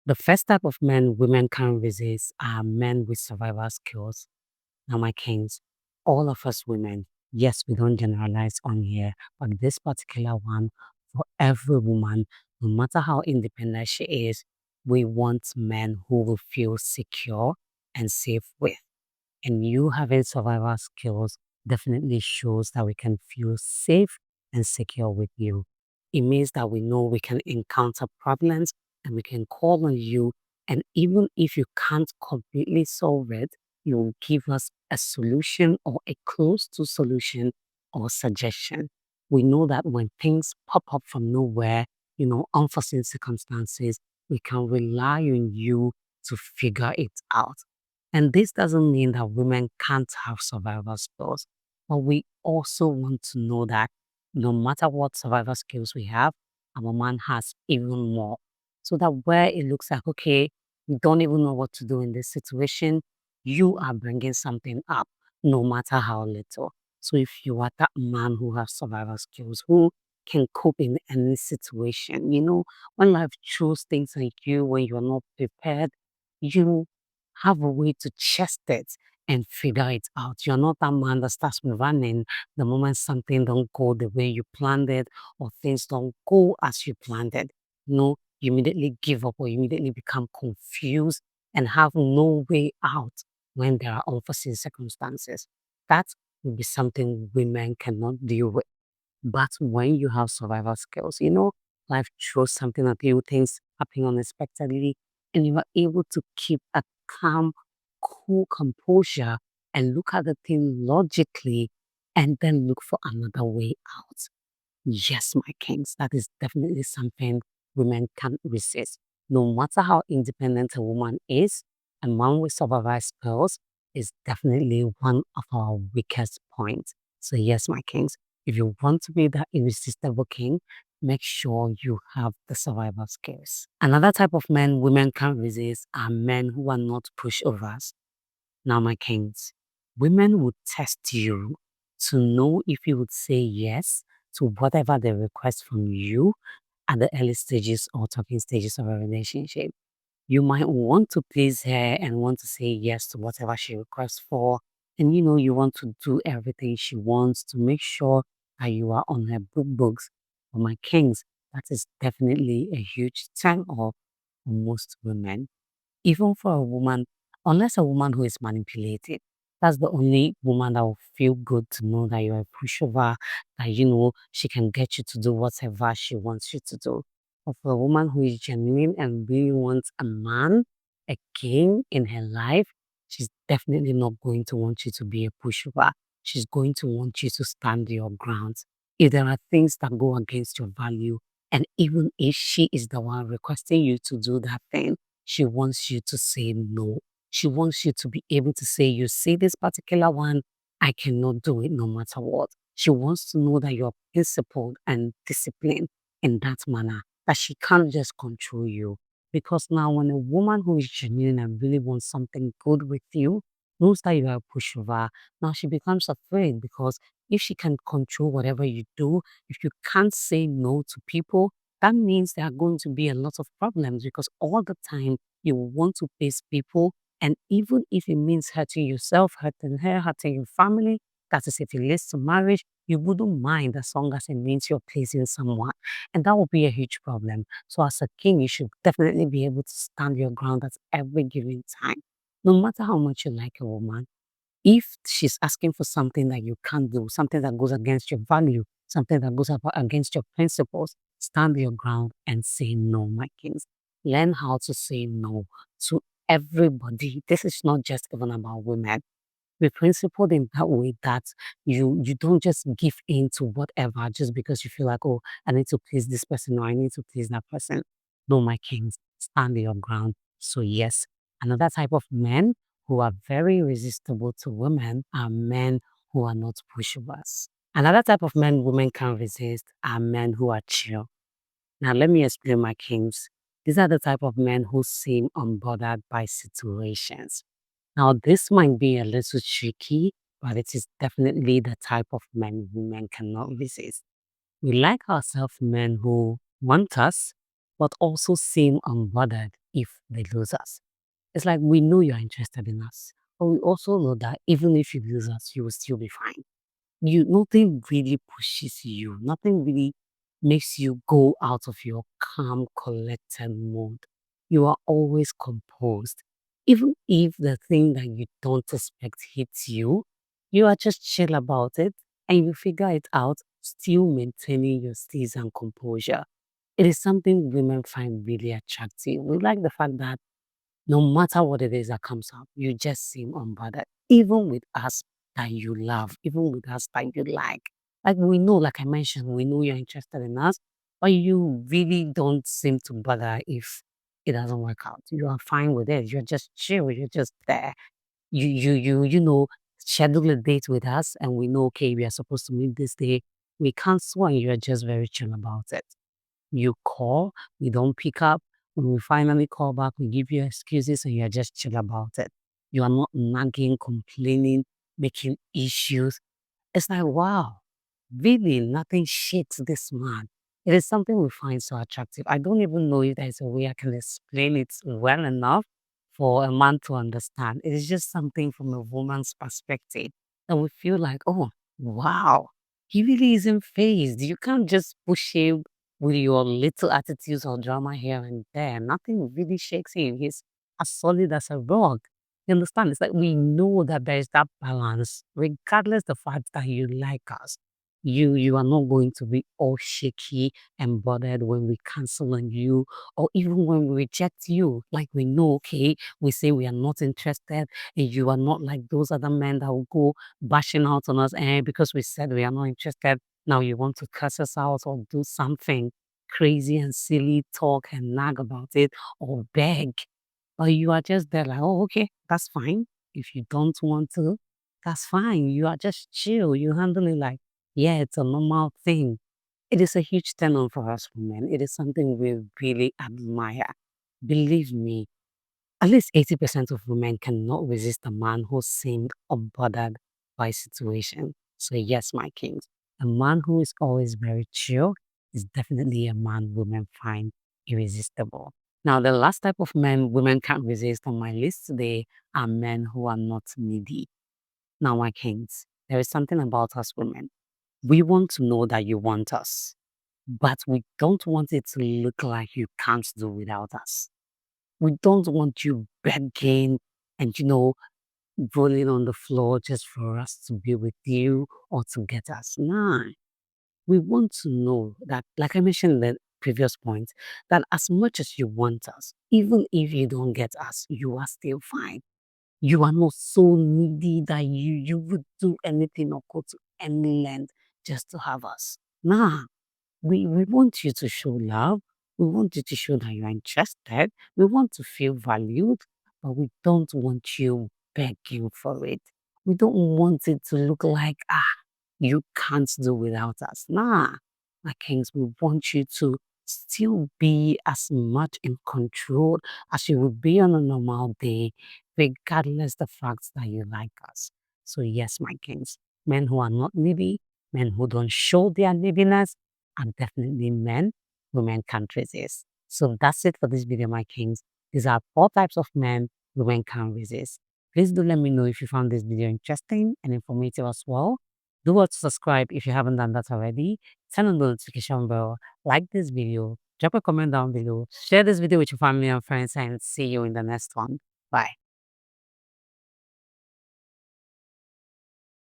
The first type of men women can resist are men with survival skills. Now, my kings, all of us women, yes, we don't generalize on here, but this particular one, for every woman, no matter how independent she is, we want men who will feel secure and safe with. And you having survival skills definitely shows that we can feel safe and secure with you. It means that we know we can encounter problems and we can call on you. And even if you can't completely solve it, you will give us a solution or a close to solution or suggestion. We know that when things pop up from nowhere, unforeseen circumstances, we can rely on you to figure it out. And this doesn't mean that women can't have survival skills, but we also want to know that no matter what survival skills we have, our man has even more. So that where it looks like, okay, you don't even know what to do in this situation, you are bringing something up, no matter how little. So if you are that man who has survival skills, who can cope in any situation, when life throws things at you, when you're not prepared, you have a way to chest it and figure it out. You're not that man that starts running the moment something don't go the way you planned it or things don't go as you planned it. You immediately give up or you immediately become confused and have no way out when there are unforeseen circumstances. That will be something women cannot deal with. But when you have survival skills, life throws something at you, things happen unexpectedly, and you are able to keep a calm, cool composure and look at the thing logically and then look for another way out. Yes, my kings, that is definitely something women can't resist. No matter how independent a woman is, a man with survival skills is definitely one of our weakest points. So, yes, my kings, if you want to be that irresistible king, make sure you have the survival skills. Another type of men women can't resist are men who are not pushovers. Now, my kings, women would test you to know if you would say yes to whatever they request from you at the early stages or talking stages of a relationship. You might want to please her and want to say yes to whatever she requests for. And you want to do everything she wants to make sure that you are on her good books. For my kings, that is definitely a huge turn off for most women. Even for a woman, unless a woman who is manipulated, that's the only woman that will feel good to know that you're a pushover, that she can get you to do whatever she wants you to do. But for a woman who is genuine and really wants a man, a king in her life, she's definitely not going to want you to be a pushover. She's going to want you to stand your ground. If there are things that go against your value, and even if she is the one requesting you to do that thing, she wants you to say no. She wants you to be able to say, you see this particular one, I cannot do it no matter what. She wants to know that you're principled and disciplined in that manner, that she can't just control you. Because now when a woman who is genuine and really wants something good with you, knows that you are a pushover, now she becomes afraid because if she can control whatever you do, if you can't say no to people, that means there are going to be a lot of problems because all the time you want to please people. And even if it means hurting yourself, hurting her, hurting your family, that is if it leads to marriage, you wouldn't mind as long as it means you're pleasing someone. And that would be a huge problem. So as a king, you should definitely be able to stand your ground at every given time. No matter how much you like a woman, if she's asking for something that you can't do, something that goes against your value, something that goes against your principles, stand your ground and say no, my kings. Learn how to say no to everybody. This is not just even about women. Be principled in that way that you don't just give in to whatever just because you feel like, oh, I need to please this person or I need to please that person. No, my kings, stand your ground. So yes, another type of men who are very irresistible to women are men who are not pushovers. Another type of men women can resist are men who are chill. Now let me explain, my kings. These are the type of men who seem unbothered by situations. Now, this might be a little tricky, but it is definitely the type of men women cannot resist. We like ourselves men who want us, but also seem unbothered if they lose us. It's like we know you're interested in us, but we also know that even if you lose us, you will still be fine. Nothing really pushes you, nothing really makes you go out of your calm, collected mode. You are always composed. Even if the thing that you don't expect hits you, you are just chill about it and you figure it out, still maintaining your steeze and composure. It is something women find really attractive. We like the fact that no matter what it is that comes up, you just seem unbothered. Even with us that you love, even with us that you like. Like we know, like I mentioned, we know you're interested in us, but you really don't seem to bother if it doesn't work out. You are fine with it. You're just chill. You're just there. Schedule a date with us and we know, okay, we are supposed to meet this day. We cancel and you're just very chill about it. You call, we don't pick up. When we finally call back, we give you excuses and you're just chill about it. You are not nagging, complaining, making issues. It's like, wow, really, nothing shakes this man. It is something we find so attractive. I don't even know if there's a way I can explain it well enough for a man to understand. It is just something from a woman's perspective that we feel like, oh, wow, he really isn't phased. You can't just push him with your little attitudes or drama here and there. Nothing really shakes him. He's as solid as a rock. You understand? It's like we know that there is that balance, regardless the fact that you like us. You are not going to be all shaky and bothered when we cancel on you or even when we reject you. Like we know, okay, we say we are not interested and you are not like those other men that will go bashing out on us and because we said we are not interested, now you want to curse us out or do something crazy and silly, talk and nag about it or beg. But you are just there like, oh, okay, that's fine. If you don't want to, that's fine. You are just chill. You handle it like, yeah, it's a normal thing. It is a huge turn on for us women. It is something we really admire. Believe me, at least 80% of women cannot resist a man who seemed unbothered by situation. So yes, my kings, a man who is always very chill is definitely a man women find irresistible. Now, the last type of men women can't resist on my list today are men who are not needy. Now, my kings, there is something about us women. We want to know that you want us, but we don't want it to look like you can't do without us. We don't want you begging and, rolling on the floor just for us to be with you or to get us. Nah, we want to know that, like I mentioned in the previous point, that as much as you want us, even if you don't get us, you are still fine. You are not so needy that you would do anything or go to any length just to have us. Nah, we want you to show love. We want you to show that you are interested. We want to feel valued, but we don't want you begging for it. We don't want it to look like, you can't do without us. Nah, my kings, we want you to still be as much in control as you would be on a normal day, regardless the fact that you like us. So yes, my kings, men who are not needy, men who don't show their neediness, are definitely men women can't resist. So that's it for this video, my kings. These are 4 types of men women can't resist. Please do let me know if you found this video interesting and informative as well. Do want to subscribe if you haven't done that already. Turn on the notification bell. Like this video. Drop a comment down below. Share this video with your family and friends and see you in the next one. Bye.